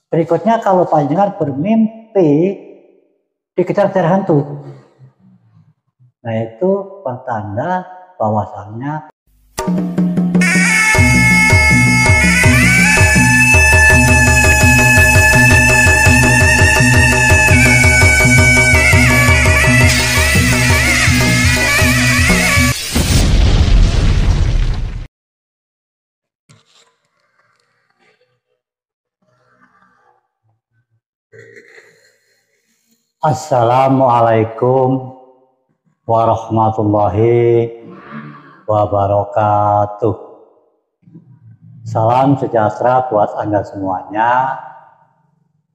Berikutnya kalau panjenengan bermimpi dikejar-kejar hantu, nah itu pertanda bahwasannya Assalamualaikum warahmatullahi wabarakatuh. Salam sejahtera buat Anda semuanya.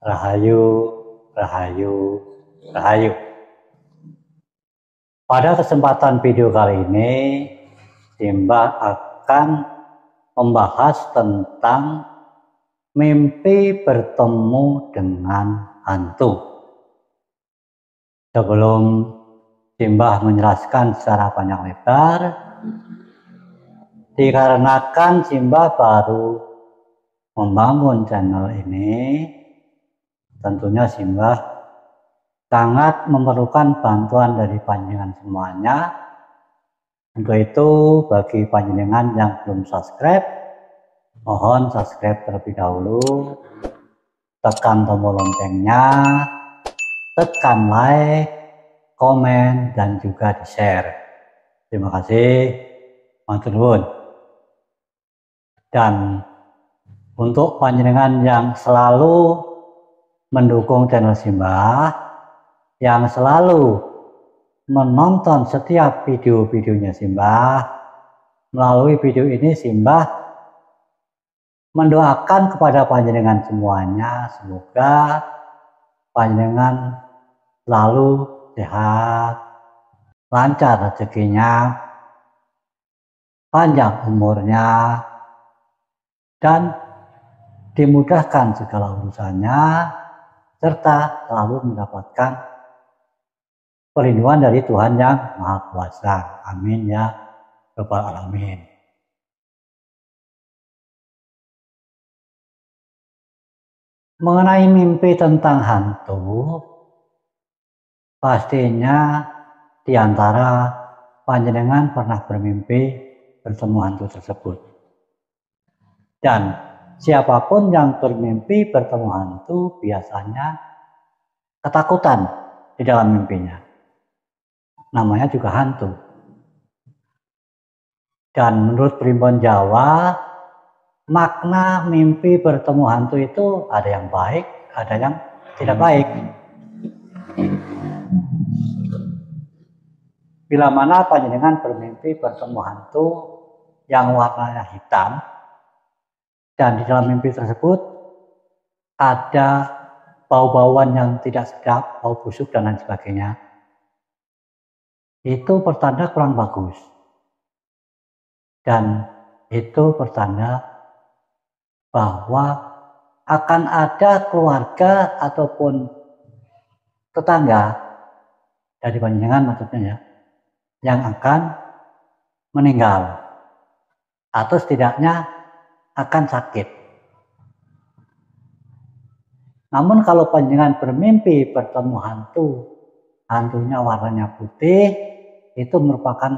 Rahayu, rahayu, rahayu. Pada kesempatan video kali ini, Simbah akan membahas tentang mimpi bertemu dengan hantu. Sebelum Simbah menjelaskan secara panjang lebar, dikarenakan Simbah baru membangun channel ini, tentunya Simbah sangat memerlukan bantuan dari panjenengan semuanya. Untuk itu, bagi panjenengan yang belum subscribe, mohon subscribe terlebih dahulu, tekan tombol loncengnya, tekan like, komen, dan juga di-share. Terima kasih, matur nuwun. Dan untuk panjenengan yang selalu mendukung channel Simbah, yang selalu menonton setiap video-videonya Simbah, melalui video ini Simbah mendoakan kepada panjenengan semuanya, semoga panjenengan selalu sehat, lancar rezekinya, panjang umurnya, dan dimudahkan segala urusannya, serta selalu mendapatkan perlindungan dari Tuhan yang Maha Kuasa. Amin ya Rabbal Alamin. Mengenai mimpi tentang hantu, pastinya diantara panjenengan pernah bermimpi bertemu hantu tersebut. Dan siapapun yang bermimpi bertemu hantu biasanya ketakutan di dalam mimpinya. Namanya juga hantu. Dan menurut primbon Jawa, makna mimpi bertemu hantu itu ada yang baik, ada yang tidak baik. Bila mana panjenengan bermimpi bertemu hantu yang warnanya hitam, dan di dalam mimpi tersebut ada bau-bauan yang tidak sedap, bau busuk dan lain sebagainya, itu pertanda kurang bagus. Dan itu pertanda bahwa akan ada keluarga ataupun tetangga dari panjenengan maksudnya ya, yang akan meninggal atau setidaknya akan sakit. Namun kalau panjenengan bermimpi bertemu hantu, hantunya warnanya putih, itu merupakan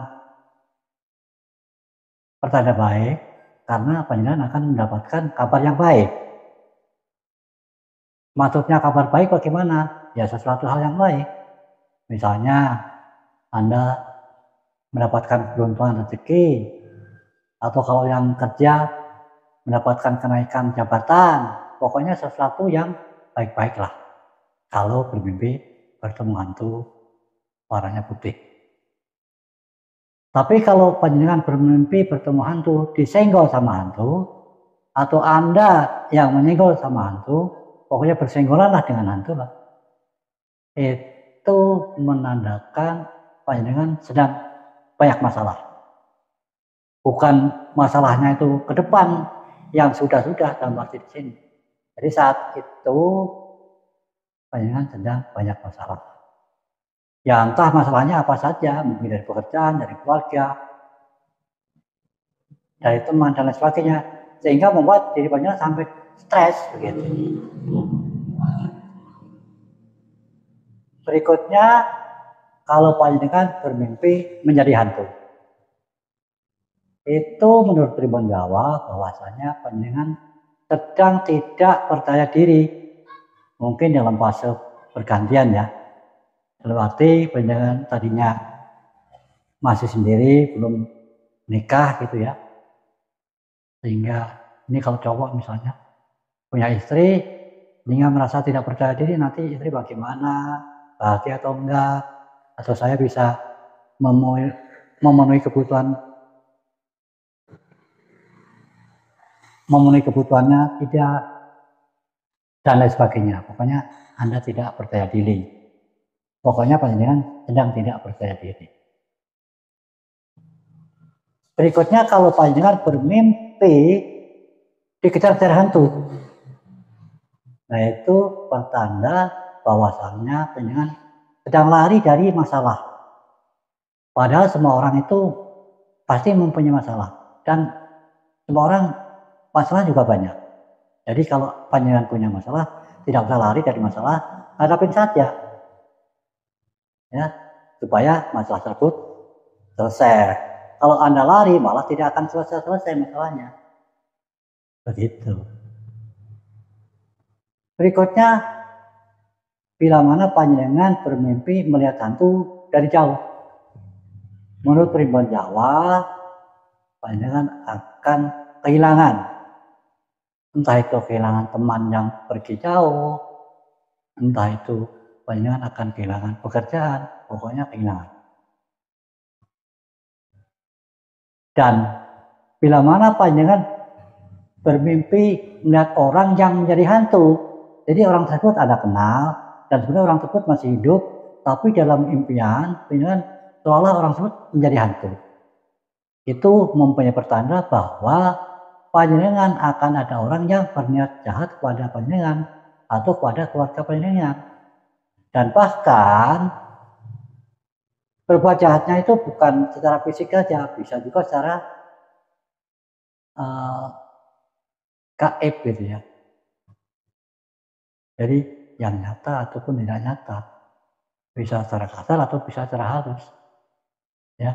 pertanda baik, karena panjenengan akan mendapatkan kabar yang baik. Maksudnya kabar baik bagaimana? Ya sesuatu hal yang baik. Misalnya Anda mendapatkan keberuntungan rezeki, atau kalau yang kerja mendapatkan kenaikan jabatan, pokoknya sesuatu yang baik-baik lah kalau bermimpi bertemu hantu warnanya putih. Tapi kalau panjenengan bermimpi bertemu hantu, disenggol sama hantu, atau Anda yang menyenggol sama hantu, pokoknya bersenggolanlah dengan hantu lah, itu menandakan panjenengan sedang banyak masalah. Bukan masalahnya itu ke depan, yang sudah-sudah dalam arti di sini. Jadi saat itu panjenengan sedang banyak masalah. Ya entah masalahnya apa saja, mungkin dari pekerjaan, dari keluarga, dari teman dan lain sebagainya, sehingga membuat diri panjenengan sampai stres begitu. Berikutnya, kalau panjenengan bermimpi menjadi hantu, itu menurut Tribun Jawa bahwasanya panjenengan sedang tidak percaya diri, mungkin dalam fase pergantian ya. Dalam arti panjenengan tadinya masih sendiri, belum nikah gitu ya, sehingga ini kalau cowok misalnya punya istri, sehingga merasa tidak percaya diri, nanti istri bagaimana, bahagia atau enggak, atau saya bisa memenuhi kebutuhannya tidak, dan lain sebagainya. Pokoknya Anda tidak percaya diri. Pokoknya panjenengan sedang tidak percaya diri. Berikutnya, kalau panjenengan bermimpi dikejar-kejar hantu, nah itu pertanda bahwasannya panjenengan sedang lari dari masalah. Padahal semua orang itu pasti mempunyai masalah, dan semua orang masalah juga banyak. Jadi kalau panjenengan punya masalah, tidak usah lari dari masalah, hadapin saja, ya, supaya masalah tersebut selesai. Kalau Anda lari, malah tidak akan selesai masalahnya. Begitu. Berikutnya, bila mana panjenengan bermimpi melihat hantu dari jauh. Menurut Tribun Jawa, panjenengan akan kehilangan. Entah itu kehilangan teman yang pergi jauh, entah itu panjenengan akan kehilangan pekerjaan, pokoknya kehilangan. Dan bila mana panjenengan bermimpi melihat orang yang menjadi hantu, jadi orang tersebut Anda kenal, dan sebenarnya orang tersebut masih hidup, tapi dalam impian panjenengan seolah orang tersebut menjadi hantu. Itu mempunyai pertanda bahwa panjenengan akan ada orang yang berniat jahat kepada panjenengan atau kepada keluarga panjenengan. Dan bahkan berbuat jahatnya itu bukan secara fisik saja, bisa juga secara gaib gitu ya. Jadi yang nyata ataupun tidak nyata, bisa secara kasar atau bisa secara halus. Ya,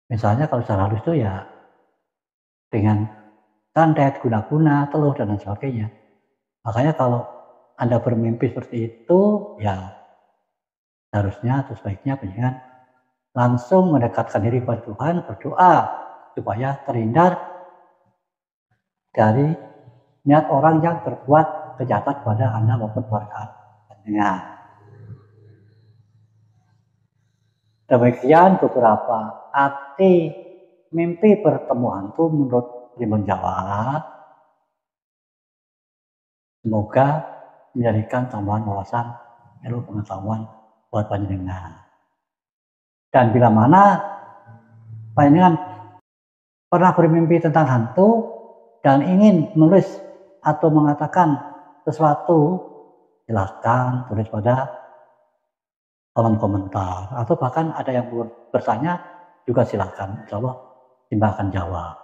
misalnya kalau secara halus itu ya dengan santet, guna-guna, teluh dan lain sebagainya. Makanya kalau Anda bermimpi seperti itu, ya harusnya atau sebaiknya panjenengan langsung mendekatkan diri kepada Tuhan, berdoa supaya terhindar dari niat orang yang berbuat kejahatan kepada Anda maupun keluarga panjenengan. Demikian beberapa arti mimpi bertemu hantu menurut Tribun Jawa. Semoga menjadikan tambahan wawasan ilmu pengetahuan buat panjenengan. Dan bila mana panjenengan pernah bermimpi tentang hantu dan ingin menulis atau mengatakan sesuatu, silahkan tulis pada kolom komentar, atau bahkan ada yang bertanya juga silahkan, insya Allah Simba akan jawab.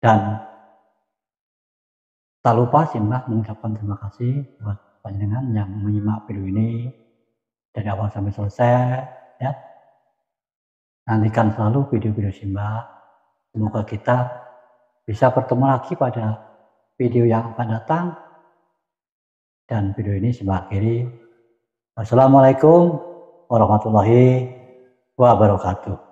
Dan tak lupa Simba mengucapkan terima kasih buat panjenengan yang menyimak video ini dari awal sampai selesai ya. Nantikan selalu video-video Simba. Semoga kita bisa bertemu lagi pada video yang akan datang. Dan video ini Simba akhiri. Wassalamualaikum warahmatullahi wabarakatuh.